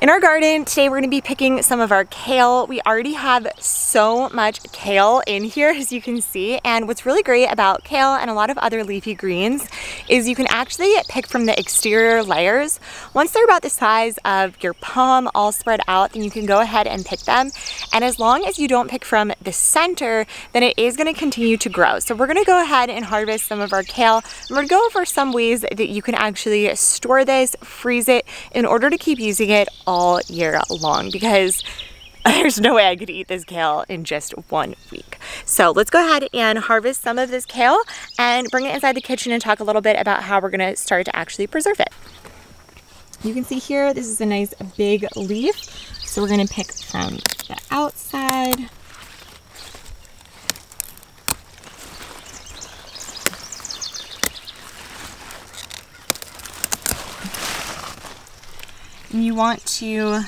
In our garden today, we're going to be picking some of our kale. We already have so much kale in here, as you can see. And what's really great about kale and a lot of other leafy greens is you can actually pick from the exterior layers. Once they're about the size of your palm all spread out, then you can go ahead and pick them. And as long as you don't pick from the center, then it is going to continue to grow. So we're going to go ahead and harvest some of our kale. And we're going to go over some ways that you can actually store this, freeze it, in order to keep using it all year long, because there's no way I could eat this kale in just 1 week. So let's go ahead and harvest some of this kale and bring it inside the kitchen and talk a little bit about how we're going to start to actually preserve it. You can see here, this is a nice big leaf. So we're going to pick from the outside. And you want to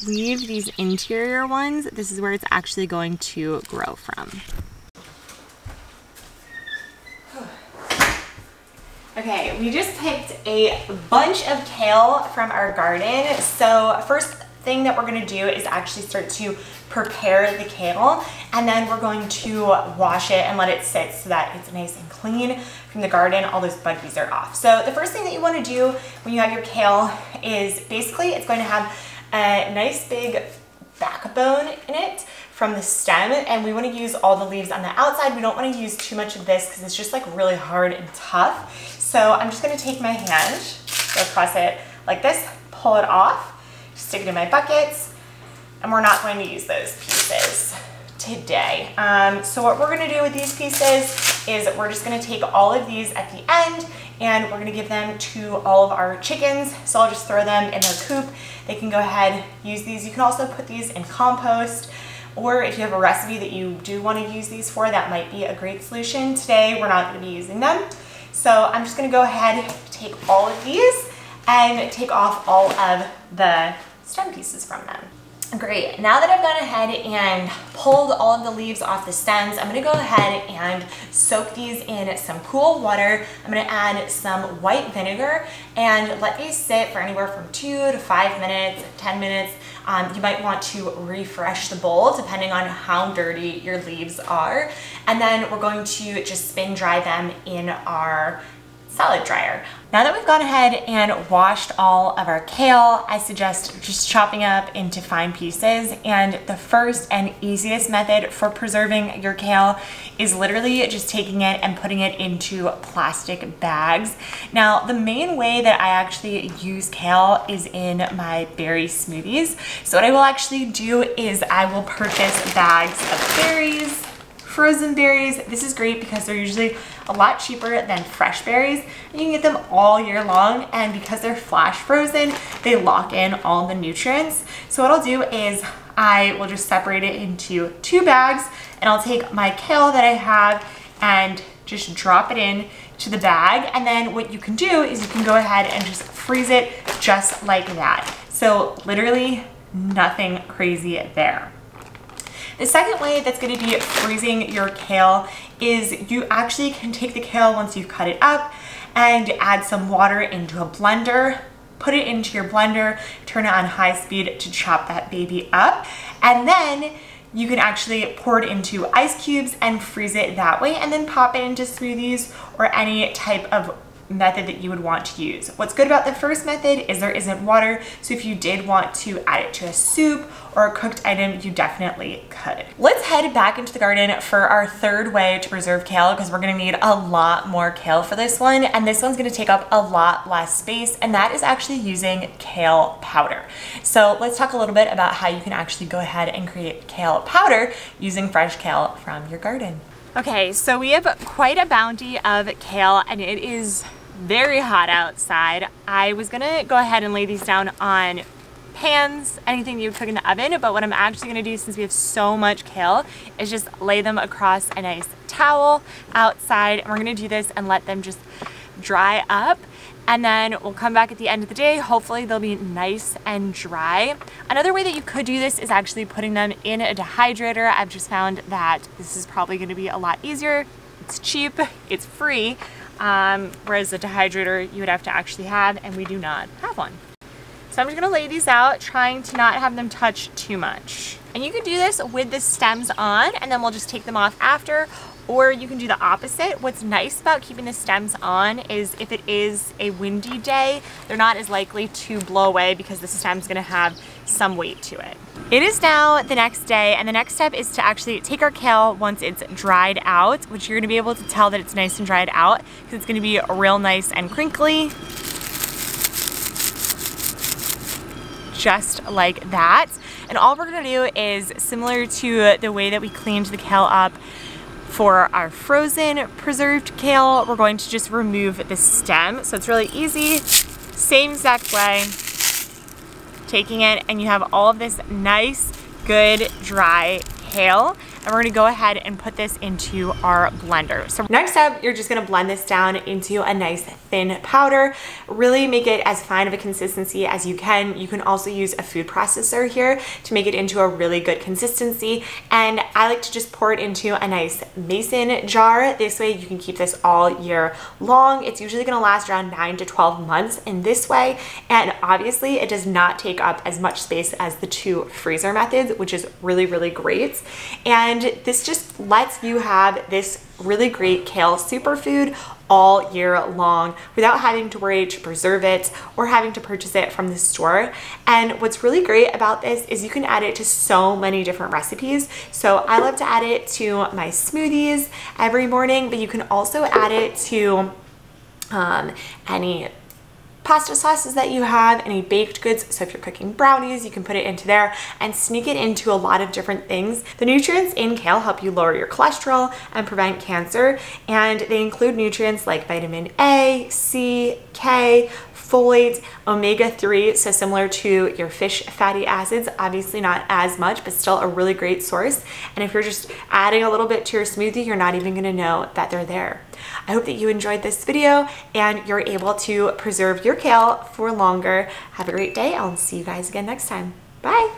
leave these interior ones. This is where it's actually going to grow from. Okay, we just picked a bunch of kale from our garden. So first thing that we're going to do is actually start to prepare the kale, and then we're going to wash it and let it sit so that it's nice and clean from the garden. All those buggies are off. So the first thing that you want to do when you have your kale is basically it's going to have a nice big backbone in it from the stem, and we want to use all the leaves on the outside. We don't want to use too much of this because it's just like really hard and tough. So I'm just going to take my hand, go across it like this, pull it off, stick it in my buckets, and we're not going to use those pieces today. So what we're going to do with these pieces is we're just going to take all of these at the end and we're going to give them to all of our chickens. So I'll just throw them in their coop. They can go ahead, use these. You can also put these in compost, or if you have a recipe that you do want to use these for, that might be a great solution. Today we're not going to be using them. So I'm just going to go ahead, take all of these and take off all of the stem pieces from them. Great, now that I've gone ahead and pulled all of the leaves off the stems, I'm gonna go ahead and soak these in some cool water. I'm gonna add some white vinegar and let these sit for anywhere from 2 to 5 minutes, 10 minutes. You might want to refresh the bowl depending on how dirty your leaves are. And then we're going to just spin dry them in our salad dryer. Now that we've gone ahead and washed all of our kale, I suggest just chopping up into fine pieces. And the first and easiest method for preserving your kale is literally just taking it and putting it into plastic bags. Now, the main way that I actually use kale is in my berry smoothies. So what I will actually do is I will purchase bags of berries, frozen berries. This is great because they're usually a lot cheaper than fresh berries, and you can get them all year long, and because they're flash frozen, they lock in all the nutrients. So what I'll do is I will just separate it into 2 bags, and I'll take my kale that I have and just drop it in to the bag. And then what you can do is you can go ahead and just freeze it just like that. So literally nothing crazy there. The second way that's going to be freezing your kale is you actually can take the kale once you've cut it up and add some water into a blender, put it into your blender, turn it on high speed to chop that baby up, and then you can actually pour it into ice cubes and freeze it that way, and then pop it into smoothies or any type of method that you would want to use. What's good about the first method is there isn't water, so if you did want to add it to a soup or a cooked item, you definitely could. Let's head back into the garden for our third way to preserve kale, because we're gonna need a lot more kale for this one, and this one's gonna take up a lot less space, and that is actually using kale powder. So let's talk a little bit about how you can actually go ahead and create kale powder using fresh kale from your garden. Okay, so we have quite a bounty of kale, and it is very hot outside. I was gonna go ahead and lay these down on pans, anything you would cook in the oven, but what I'm actually gonna do, since we have so much kale, is just lay them across a nice towel outside, and we're gonna do this and let them just dry up, and then we'll come back at the end of the day. Hopefully they'll be nice and dry. Another way that you could do this is actually putting them in a dehydrator. I've just found that this is probably gonna be a lot easier. It's cheap, it's free, whereas a dehydrator you would have to actually have, and we do not have one. So So I'm just gonna lay these out, trying to not have them touch too much. And you can do this with the stems on, and then we'll just take them off after, or you can do the opposite. What's nice about keeping the stems on is if it is a windy day, they're not as likely to blow away because the stem's gonna have some weight to it. It is now the next day, and the next step is to actually take our kale once it's dried out, which you're gonna be able to tell that it's nice and dried out because it's gonna be real nice and crinkly. Just like that. And all we're gonna do is similar to the way that we cleaned the kale up for our frozen preserved kale, we're going to just remove the stem. So it's really easy, same exact way, taking it, and you have all of this nice, good, dry kale. And we're gonna go ahead and put this into our blender. So next up, you're just gonna blend this down into a nice thin powder. Really make it as fine of a consistency as you can. You can also use a food processor here to make it into a really good consistency. And I like to just pour it into a nice mason jar. This way you can keep this all year long. It's usually gonna last around 9 to 12 months in this way. And obviously it does not take up as much space as the 2 freezer methods, which is really, really great. And this just lets you have this really great kale superfood all year long without having to worry to preserve it or having to purchase it from the store. And what's really great about this is you can add it to so many different recipes. So I love to add it to my smoothies every morning, but you can also add it to any pasta sauces that you have, any baked goods. So if you're cooking brownies, you can put it into there and sneak it into a lot of different things. The nutrients in kale help you lower your cholesterol and prevent cancer, and they include nutrients like vitamin A, C, K, folate, omega-3, so similar to your fish fatty acids, obviously not as much, but still a really great source. And if you're just adding a little bit to your smoothie, you're not even gonna know that they're there. I hope that you enjoyed this video and you're able to preserve your kale for longer. Have a great day. I'll see you guys again next time. Bye.